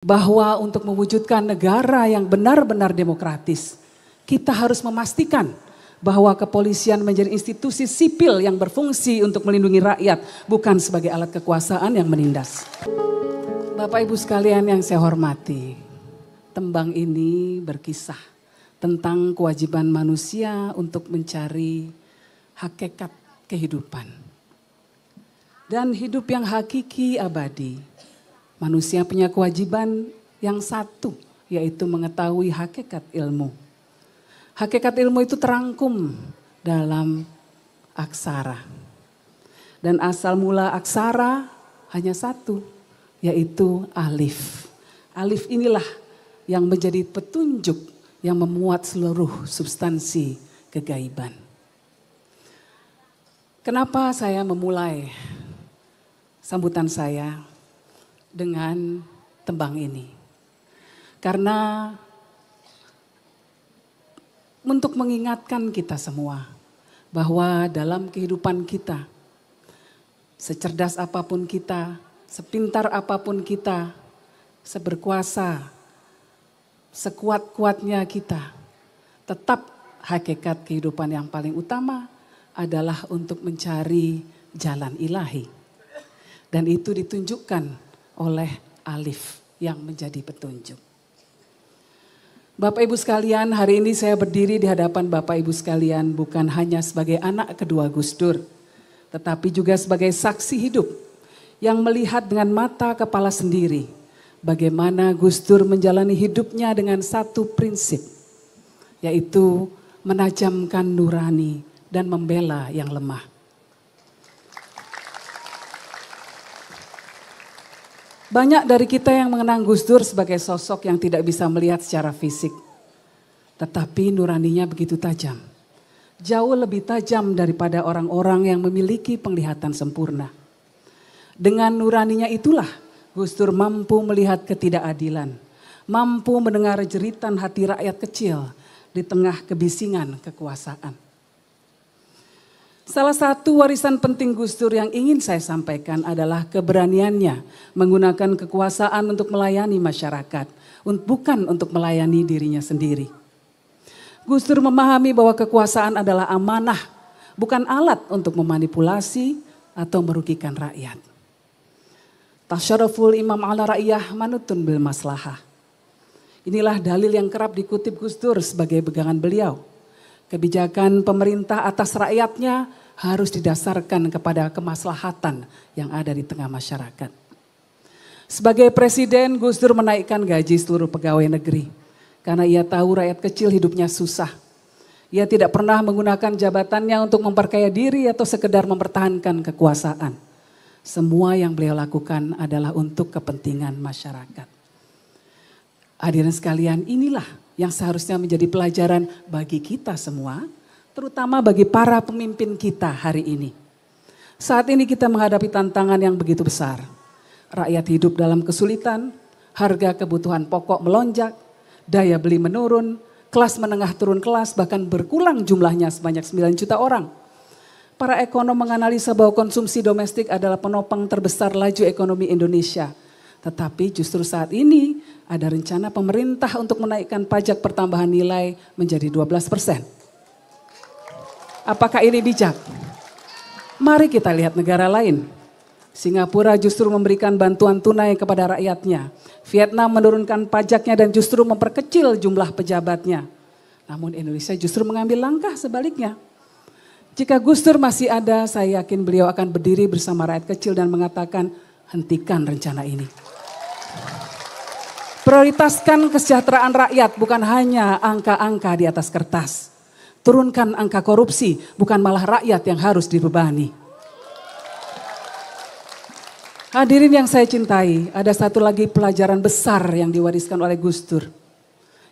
bahwa untuk mewujudkan negara yang benar-benar demokratis, kita harus memastikan bahwa kepolisian menjadi institusi sipil yang berfungsi untuk melindungi rakyat, bukan sebagai alat kekuasaan yang menindas. Bapak Ibu sekalian yang saya hormati, tembang ini berkisah tentang kewajiban manusia untuk mencari hakikat kehidupan. Dan hidup yang hakiki abadi. Manusia punya kewajiban yang satu, yaitu mengetahui hakikat ilmu. Hakikat ilmu itu terangkum dalam aksara. Dan asal mula aksara hanya satu, yaitu alif. Alif inilah yang menjadi petunjuk yang memuat seluruh substansi kegaiban. Kenapa saya memulai sambutan saya dengan tembang ini? Karena untuk mengingatkan kita semua bahwa dalam kehidupan kita, secerdas apapun kita, sepintar apapun kita, seberkuasa, sekuat-kuatnya kita, tetap hakikat kehidupan yang paling utama adalah untuk mencari jalan ilahi. Dan itu ditunjukkan oleh alif yang menjadi petunjuk. Bapak Ibu sekalian, hari ini saya berdiri di hadapan Bapak Ibu sekalian bukan hanya sebagai anak kedua Gus Dur, tetapi juga sebagai saksi hidup yang melihat dengan mata kepala sendiri bagaimana Gus Dur menjalani hidupnya dengan satu prinsip, yaitu menajamkan nurani dan membela yang lemah. Banyak dari kita yang mengenang Gus Dur sebagai sosok yang tidak bisa melihat secara fisik. Tetapi nuraninya begitu tajam. Jauh lebih tajam daripada orang-orang yang memiliki penglihatan sempurna. Dengan nuraninya itulah Gus Dur mampu melihat ketidakadilan. Mampu mendengar jeritan hati rakyat kecil di tengah kebisingan kekuasaan. Salah satu warisan penting Gus Dur yang ingin saya sampaikan adalah keberaniannya menggunakan kekuasaan untuk melayani masyarakat, bukan untuk melayani dirinya sendiri. Gus Dur memahami bahwa kekuasaan adalah amanah, bukan alat untuk memanipulasi atau merugikan rakyat. Tasyaruful imam ala ra'iyah manutun bil maslahah. Inilah dalil yang kerap dikutip Gus Dur sebagai pegangan beliau. Kebijakan pemerintah atas rakyatnya harus didasarkan kepada kemaslahatan yang ada di tengah masyarakat. Sebagai presiden, Gus Dur menaikkan gaji seluruh pegawai negeri. Karena ia tahu rakyat kecil hidupnya susah. Ia tidak pernah menggunakan jabatannya untuk memperkaya diri atau sekedar mempertahankan kekuasaan. Semua yang beliau lakukan adalah untuk kepentingan masyarakat. Hadirin sekalian, inilah yang seharusnya menjadi pelajaran bagi kita semua, terutama bagi para pemimpin kita hari ini. Saat ini kita menghadapi tantangan yang begitu besar. Rakyat hidup dalam kesulitan, harga kebutuhan pokok melonjak, daya beli menurun, kelas menengah turun kelas, bahkan berkurang jumlahnya sebanyak 9 juta orang. Para ekonom menganalisa bahwa konsumsi domestik adalah penopang terbesar laju ekonomi Indonesia. Tetapi justru saat ini ada rencana pemerintah untuk menaikkan pajak pertambahan nilai menjadi 12%. Apakah ini bijak? Mari kita lihat negara lain. Singapura justru memberikan bantuan tunai kepada rakyatnya. Vietnam menurunkan pajaknya dan justru memperkecil jumlah pejabatnya. Namun Indonesia justru mengambil langkah sebaliknya. Jika Gus Dur masih ada, saya yakin beliau akan berdiri bersama rakyat kecil dan mengatakan, hentikan rencana ini. Prioritaskan kesejahteraan rakyat, bukan hanya angka-angka di atas kertas. Turunkan angka korupsi, bukan malah rakyat yang harus dibebani. Hadirin yang saya cintai, ada satu lagi pelajaran besar yang diwariskan oleh Gus Dur.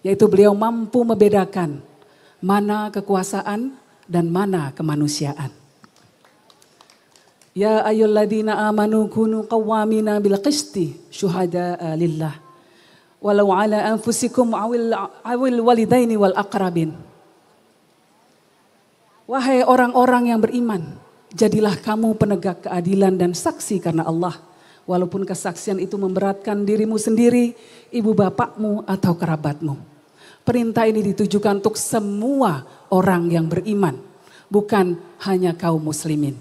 Yaitu beliau mampu membedakan mana kekuasaan dan mana kemanusiaan. Ya ayyuhalladzina amanu kunu qawwamina bil qisti syuhada'a lillah walau ala anfusikum awil walidaini wal aqrabin. Wahai orang-orang yang beriman, jadilah kamu penegak keadilan dan saksi karena Allah. walaupun kesaksian itu memberatkan dirimu sendiri, ibu bapakmu atau kerabatmu. Perintah ini ditujukan untuk semua orang yang beriman, bukan hanya kaum muslimin.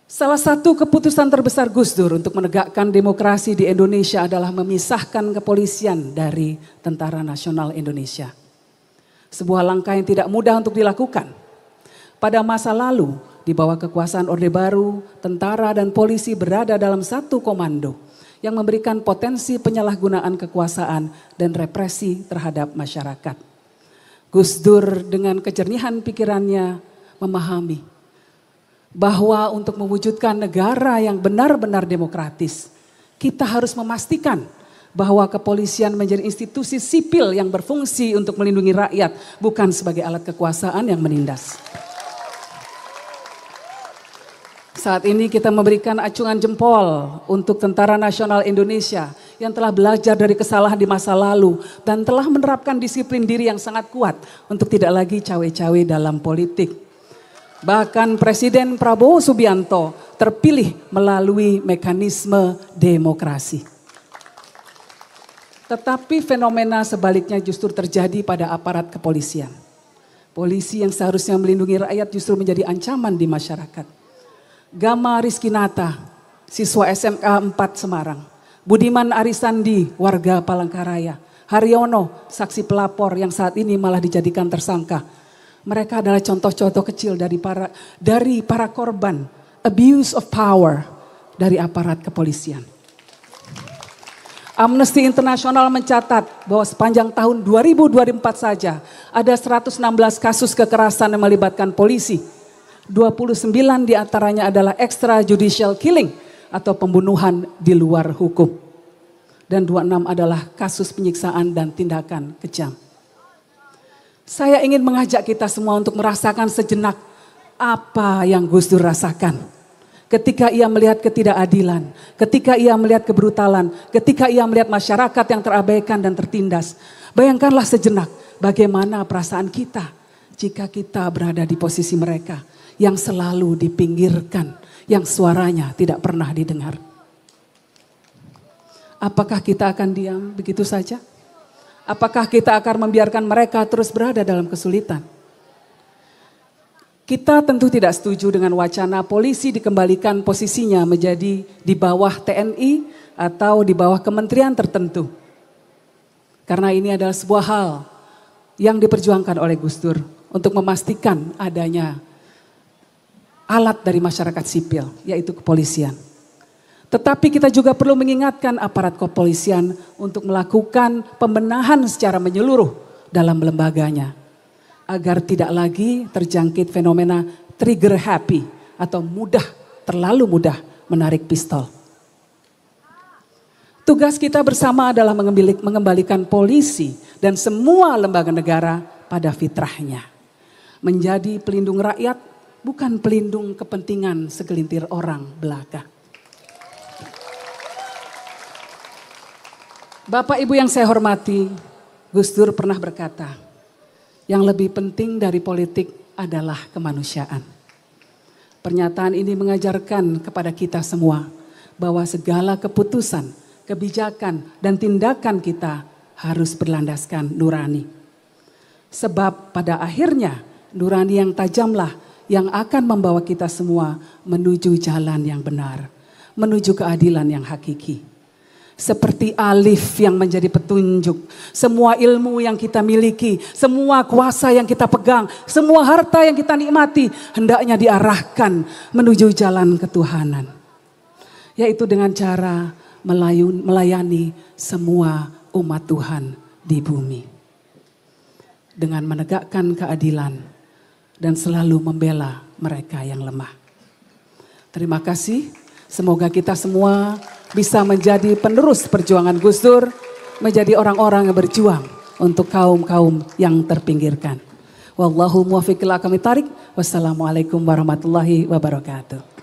Salah satu keputusan terbesar Gus Dur untuk menegakkan demokrasi di Indonesia adalah memisahkan kepolisian dari Tentara Nasional Indonesia. Sebuah langkah yang tidak mudah untuk dilakukan. Pada masa lalu, di bawah kekuasaan Orde Baru, tentara dan polisi berada dalam satu komando yang memberikan potensi penyalahgunaan kekuasaan dan represi terhadap masyarakat. Gus Dur dengan kejernihan pikirannya memahami bahwa untuk mewujudkan negara yang benar-benar demokratis, kita harus memastikan bahwa kepolisian menjadi institusi sipil yang berfungsi untuk melindungi rakyat, bukan sebagai alat kekuasaan yang menindas. Saat ini kita memberikan acungan jempol untuk Tentara Nasional Indonesia yang telah belajar dari kesalahan di masa lalu dan telah menerapkan disiplin diri yang sangat kuat untuk tidak lagi cawe-cawe dalam politik. Bahkan Presiden Prabowo Subianto terpilih melalui mekanisme demokrasi. Tetapi fenomena sebaliknya justru terjadi pada aparat kepolisian. Polisi yang seharusnya melindungi rakyat justru menjadi ancaman di masyarakat. Gama Rizkinata, siswa SMK 4 Semarang. Budiman Arisandi, warga Palangkaraya. Haryono, saksi pelapor yang saat ini malah dijadikan tersangka. Mereka adalah contoh-contoh kecil dari para korban abuse of power dari aparat kepolisian. Amnesty International mencatat bahwa sepanjang tahun 2024 saja ada 116 kasus kekerasan yang melibatkan polisi. 29 diantaranya adalah extrajudicial killing atau pembunuhan di luar hukum. Dan 26 adalah kasus penyiksaan dan tindakan kejam. Saya ingin mengajak kita semua untuk merasakan sejenak apa yang Gus Dur rasakan. Ketika ia melihat ketidakadilan, ketika ia melihat kebrutalan, ketika ia melihat masyarakat yang terabaikan dan tertindas. Bayangkanlah sejenak bagaimana perasaan kita jika kita berada di posisi mereka yang selalu dipinggirkan, yang suaranya tidak pernah didengar. Apakah kita akan diam begitu saja? Apakah kita akan membiarkan mereka terus berada dalam kesulitan? Kita tentu tidak setuju dengan wacana polisi dikembalikan posisinya menjadi di bawah TNI atau di bawah kementerian tertentu. Karena ini adalah sebuah hal yang diperjuangkan oleh Gus Dur untuk memastikan adanya alat dari masyarakat sipil, yaitu kepolisian. Tetapi kita juga perlu mengingatkan aparat kepolisian untuk melakukan pembenahan secara menyeluruh dalam lembaganya. Agar tidak lagi terjangkit fenomena trigger happy atau terlalu mudah menarik pistol. Tugas kita bersama adalah mengembalikan polisi dan semua lembaga negara pada fitrahnya. Menjadi pelindung rakyat, bukan pelindung kepentingan segelintir orang belaka. Bapak Ibu yang saya hormati, Gus Dur pernah berkata, yang lebih penting dari politik adalah kemanusiaan. Pernyataan ini mengajarkan kepada kita semua bahwa segala keputusan, kebijakan, dan tindakan kita harus berlandaskan nurani. Sebab pada akhirnya nurani yang tajamlah yang akan membawa kita semua menuju jalan yang benar, menuju keadilan yang hakiki. Seperti alif yang menjadi petunjuk, semua ilmu yang kita miliki, semua kuasa yang kita pegang, semua harta yang kita nikmati hendaknya diarahkan menuju jalan ketuhanan. Yaitu dengan cara melayani semua umat Tuhan di bumi. Dengan menegakkan keadilan dan selalu membela mereka yang lemah. Terima kasih, semoga kita semua bisa menjadi penerus perjuangan Gus Dur, menjadi orang-orang yang berjuang untuk kaum-kaum yang terpinggirkan. Wallahu muwaffiq ila aqwamit thoriq. Wassalamualaikum warahmatullahi wabarakatuh.